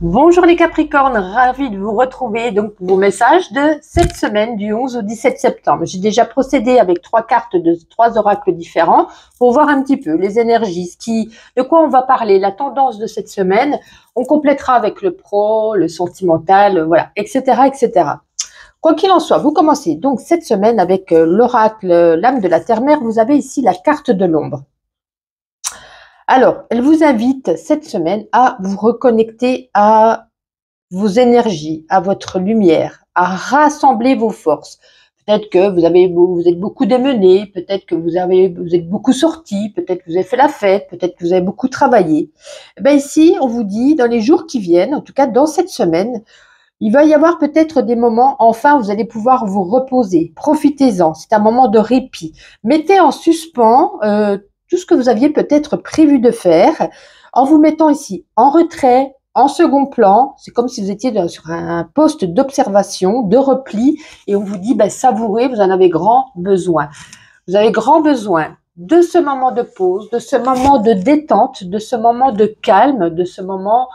Bonjour les Capricornes, ravi de vous retrouver donc pour vos messages de cette semaine du 11 au 17 septembre. J'ai déjà procédé avec 3 cartes de 3 oracles différents pour voir un petit peu les énergies, de quoi on va parler, la tendance de cette semaine. On complétera avec le pro, le sentimental, voilà, etc., etc. Quoi qu'il en soit, vous commencez donc cette semaine avec l'oracle, l'âme de la terre-mère. Vous avez ici la carte de l'ombre. Alors, elle vous invite cette semaine à vous reconnecter à vos énergies, à votre lumière, à rassembler vos forces. Peut-être que vous êtes beaucoup démenés, peut-être que vous êtes beaucoup sortis, peut-être que vous avez fait la fête, peut-être que vous avez beaucoup travaillé. Eh ben ici, on vous dit, dans les jours qui viennent, en tout cas dans cette semaine, il va y avoir peut-être des moments, enfin, vous allez pouvoir vous reposer. Profitez-en, c'est un moment de répit. Mettez en suspens tout ce que vous aviez peut-être prévu de faire en vous mettant ici en retrait, en second plan. C'est comme si vous étiez sur un poste d'observation, de repli, et on vous dit, ben, savourez, vous en avez grand besoin. Vous avez grand besoin de ce moment de pause, de ce moment de détente, de ce moment de calme, de ce moment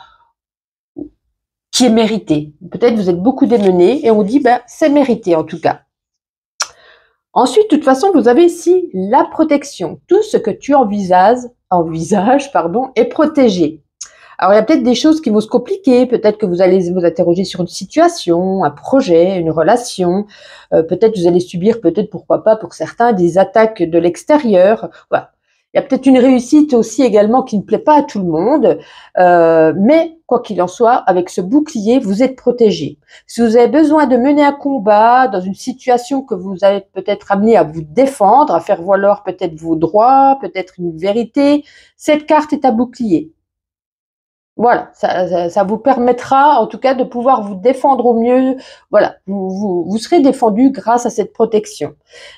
qui est mérité. Peut-être vous êtes beaucoup démené et on dit, ben, c'est mérité en tout cas. Ensuite, de toute façon, vous avez ici la protection. Tout ce que tu envisages, est protégé. Alors, il y a peut-être des choses qui vont se compliquer. Peut-être que vous allez vous interroger sur une situation, un projet, une relation. Peut-être vous allez subir, peut-être, pourquoi pas, pour certains, des attaques de l'extérieur. Voilà. Il y a peut-être une réussite aussi également qui ne plaît pas à tout le monde. Mais, quoi qu'il en soit, avec ce bouclier, vous êtes protégé. Si vous avez besoin de mener un combat dans une situation que vous allez peut-être amené à vous défendre, à faire valoir peut-être vos droits, peut-être une vérité, cette carte est un bouclier. Voilà, ça vous permettra en tout cas de pouvoir vous défendre au mieux. Voilà, vous serez défendu grâce à cette protection.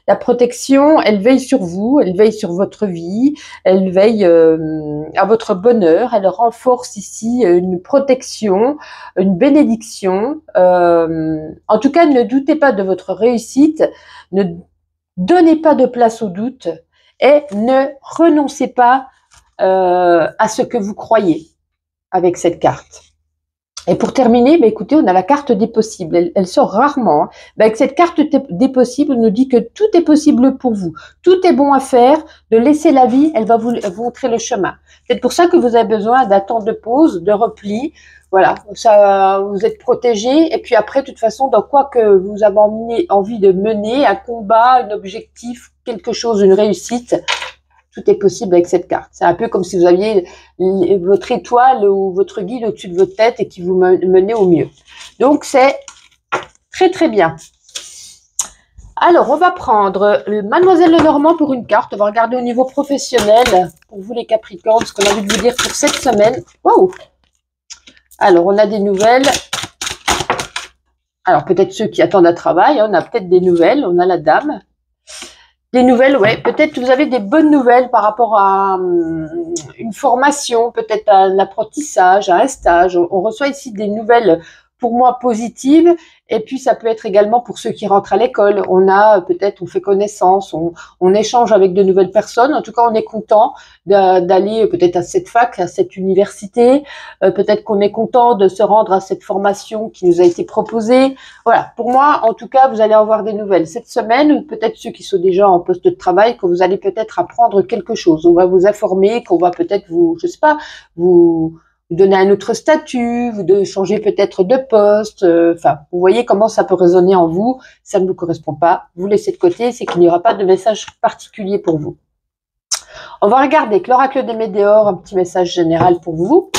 La protection, elle veille sur vous, elle veille sur votre vie, elle veille à votre bonheur, elle renforce ici une protection, une bénédiction. En tout cas, ne doutez pas de votre réussite, ne donnez pas de place au doute et ne renoncez pas à ce que vous croyez avec cette carte. Et pour terminer, bah, écoutez, on a la carte des possibles. Elle sort rarement. Hein. Bah, avec cette carte des possibles, on nous dit que tout est possible pour vous. Tout est bon à faire. De laisser la vie, elle va vous montrer le chemin. C'est pour ça que vous avez besoin d'un temps de pause, de repli. Voilà, ça, vous êtes protégé. Et puis après, de toute façon, dans quoi que vous avez envie de mener, un combat, un objectif, quelque chose, une réussite, tout est possible avec cette carte. C'est un peu comme si vous aviez votre étoile ou votre guide au-dessus de votre tête et qui vous menait au mieux. Donc, c'est très, très bien. Alors, on va prendre Mademoiselle Lenormand pour une carte. On va regarder au niveau professionnel, pour vous les Capricornes, ce qu'on a envie de vous dire pour cette semaine. Waouh! Alors, on a des nouvelles. Alors, peut-être ceux qui attendent un travail, hein, on a peut-être des nouvelles. On a la dame. Des nouvelles, ouais. Peut-être que vous avez des bonnes nouvelles par rapport à une formation, peut-être à un apprentissage, à un stage. On reçoit ici des nouvelles pour moi positives. Et puis ça peut être également pour ceux qui rentrent à l'école. On fait connaissance, on échange avec de nouvelles personnes. En tout cas, on est content d'aller peut-être à cette fac, à cette université. Peut-être qu'on est content de se rendre à cette formation qui nous a été proposée. Voilà, pour moi, en tout cas, vous allez avoir des nouvelles cette semaine, ou peut-être ceux qui sont déjà en poste de travail, que vous allez peut-être apprendre quelque chose. On va vous informer, qu'on va peut-être je sais pas, vous donner un autre statut, de changer peut-être de poste. Enfin, vous voyez comment ça peut résonner en vous. Ça ne vous correspond pas. Vous laissez de côté, c'est qu'il n'y aura pas de message particulier pour vous. On va regarder avec l'oracle des Météores, un petit message général pour vous.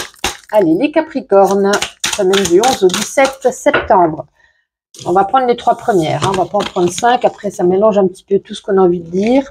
Allez, les Capricornes, semaine du 11 au 17 septembre. On va prendre les 3 premières, hein. On va pas en prendre 5, après ça mélange un petit peu tout ce qu'on a envie de dire.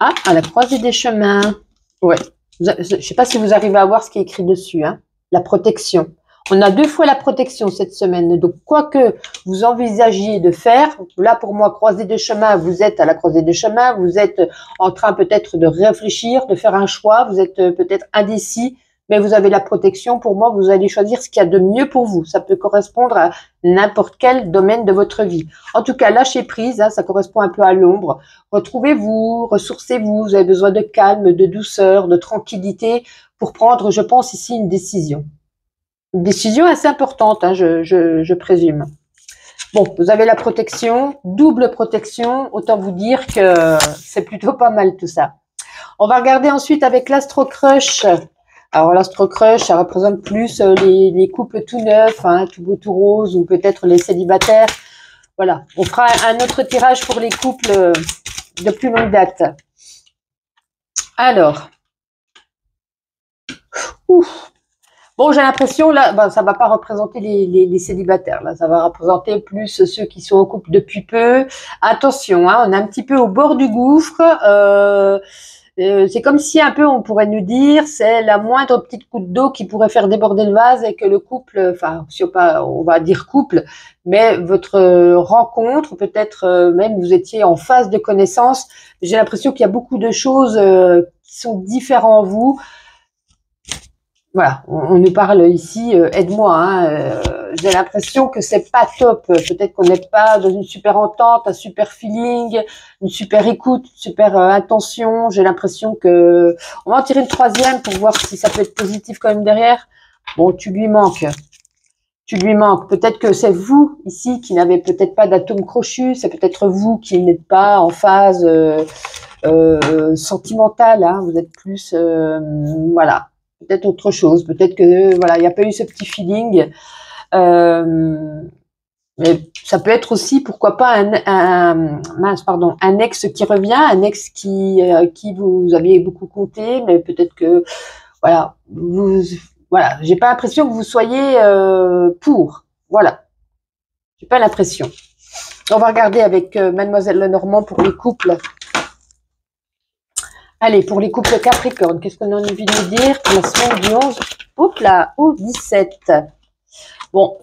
Ah, à la croisée des chemins. Ouais, je ne sais pas si vous arrivez à voir ce qui est écrit dessus, hein. La protection. On a 2 fois la protection cette semaine, donc quoi que vous envisagiez de faire, là pour moi, croisée des chemins, vous êtes à la croisée des chemins, vous êtes en train peut-être de réfléchir, de faire un choix, vous êtes peut-être indécis, mais vous avez la protection. Pour moi, vous allez choisir ce qu'il y a de mieux pour vous. Ça peut correspondre à n'importe quel domaine de votre vie. En tout cas, lâchez prise, hein, ça correspond un peu à l'ombre. Retrouvez-vous, ressourcez-vous, vous avez besoin de calme, de douceur, de tranquillité pour prendre, je pense ici, une décision. Une décision assez importante, hein, je présume. Bon, vous avez la protection, double protection, autant vous dire que c'est plutôt pas mal tout ça. On va regarder ensuite avec l'Astro Crush. Alors l'Astro Crush, ça représente plus les couples tout neufs, hein, tout beau, tout rose, ou peut-être les célibataires. Voilà, on fera un autre tirage pour les couples de plus longue date. Alors, ouf. Bon, j'ai l'impression, là, ben, ça va pas représenter les célibataires. Là, ça va représenter plus ceux qui sont en couple depuis peu. Attention, hein, on est un petit peu au bord du gouffre. C'est comme si un peu, on pourrait nous dire, c'est la moindre petite goutte d'eau qui pourrait faire déborder le vase et que le couple, enfin, si on va dire couple, mais votre rencontre, peut-être même vous étiez en phase de connaissance. J'ai l'impression qu'il y a beaucoup de choses qui sont différentes en vous. Voilà, on nous parle ici, aide-moi, hein, j'ai l'impression que c'est pas top, peut-être qu'on n'est pas dans une super entente, un super feeling, une super écoute, une super intention, j'ai l'impression que, on va en tirer une troisième pour voir si ça peut être positif quand même derrière. Bon, tu lui manques, peut-être que c'est vous ici qui n'avez peut-être pas d'atome crochu, c'est peut-être vous qui n'êtes pas en phase sentimentale, hein, vous êtes plus, voilà. Peut-être autre chose, peut-être que voilà, il n'y a pas eu ce petit feeling. Mais ça peut être aussi, pourquoi pas, un ex qui revient, un ex qui vous aviez beaucoup compté, mais peut-être que voilà, voilà, j'ai pas l'impression que vous soyez pour. Voilà, j'ai pas l'impression. On va regarder avec Mademoiselle Lenormand pour les couples. Allez, pour les couples Capricorne, qu'est-ce qu'on a envie de nous dire pour la semaine du 11 au 17? Bon,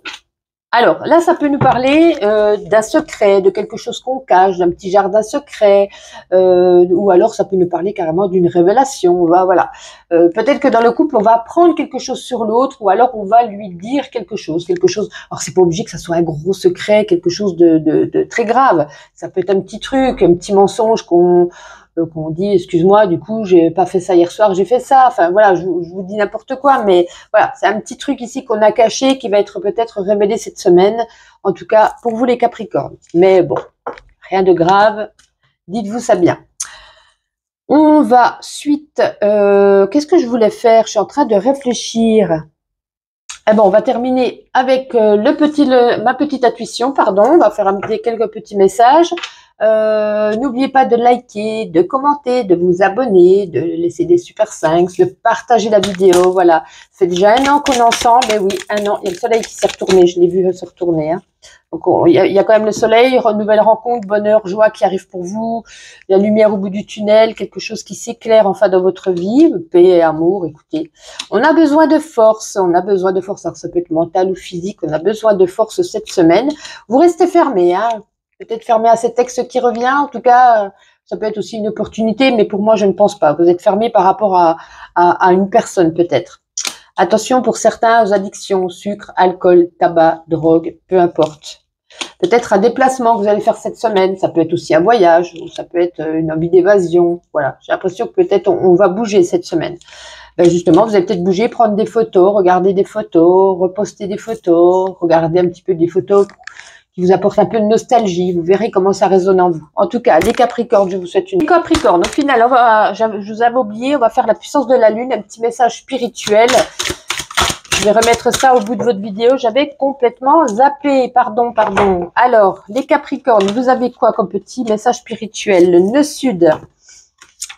alors là, ça peut nous parler d'un secret, de quelque chose qu'on cache, d'un petit jardin secret, ou alors ça peut nous parler carrément d'une révélation. Voilà. Peut-être que dans le couple, on va apprendre quelque chose sur l'autre, ou alors on va lui dire quelque chose. Alors c'est pas obligé que ça soit un gros secret, quelque chose de très grave. Ça peut être un petit truc, un petit mensonge qu'on dit, excuse-moi, du coup, j'ai pas fait ça hier soir, j'ai fait ça. Enfin, voilà, je vous dis n'importe quoi, mais voilà, c'est un petit truc ici qu'on a caché qui va être peut-être révélé cette semaine. En tout cas, pour vous les Capricornes. Mais bon, rien de grave. Dites-vous ça bien. On va suite. Qu'est-ce que je voulais faire? Je suis en train de réfléchir. Eh ben, on va terminer avec ma petite intuition, pardon. On va faire quelques petits messages. N'oubliez pas de liker, de commenter, de vous abonner, de laisser des super 5, de partager la vidéo. Voilà, ça fait déjà 1 an qu'on est ensemble. Et oui, 1 an. Il y a le soleil qui s'est retourné. Je l'ai vu se retourner. Hein. Donc, il y a quand même le soleil, nouvelle rencontre, bonheur, joie qui arrive pour vous. La lumière au bout du tunnel, quelque chose qui s'éclaire enfin dans votre vie. Paix et amour, écoutez. On a besoin de force. Alors, ça peut être mental ou physique. On a besoin de force cette semaine. Vous restez fermés, hein. Peut-être fermé à cet ex qui revient. En tout cas, ça peut être aussi une opportunité, mais pour moi, je ne pense pas. Vous êtes fermé par rapport à une personne, peut-être. Attention pour certains aux addictions, sucre, alcool, tabac, drogue, peu importe. Peut-être un déplacement que vous allez faire cette semaine. Ça peut être aussi un voyage, ou ça peut être une envie d'évasion. Voilà, j'ai l'impression que peut-être on va bouger cette semaine. Ben justement, vous allez peut-être bouger, prendre des photos, regarder des photos, reposter des photos, regarder un petit peu des photos qui vous apporte un peu de nostalgie. Vous verrez comment ça résonne en vous. En tout cas, les Capricornes, je vous souhaite une... Les Capricornes, au final, je vous avais oublié, on va faire la puissance de la Lune, un petit message spirituel. Je vais remettre ça au bout de votre vidéo. J'avais complètement zappé. Pardon. Alors, les Capricornes, vous avez quoi comme petit message spirituel? Le nœud sud.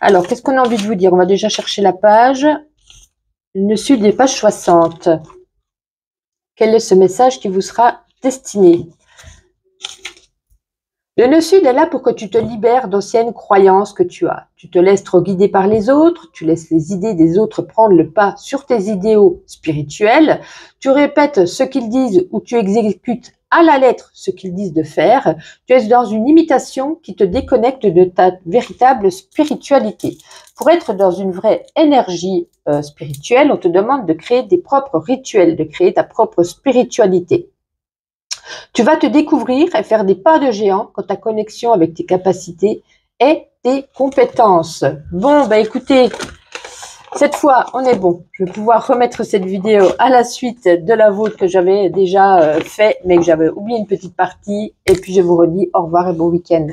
Alors, qu'est-ce qu'on a envie de vous dire? On va déjà chercher la page. Le nœud sud est page 60. Quel est ce message qui vous sera destiné? Le nœud sud est là pour que tu te libères d'anciennes croyances que tu as. Tu te laisses trop guider par les autres, tu laisses les idées des autres prendre le pas sur tes idéaux spirituels, tu répètes ce qu'ils disent ou tu exécutes à la lettre ce qu'ils disent de faire, tu es dans une imitation qui te déconnecte de ta véritable spiritualité. Pour être dans une vraie énergie spirituelle, on te demande de créer des propres rituels, de créer ta propre spiritualité. Tu vas te découvrir et faire des pas de géant quand ta connexion avec tes capacités et tes compétences. Bon, ben écoutez, Cette fois, on est bon. Je vais pouvoir remettre cette vidéo à la suite de la vôtre que j'avais déjà fait, mais que j'avais oublié une petite partie. Et puis, je vous redis au revoir et bon week-end.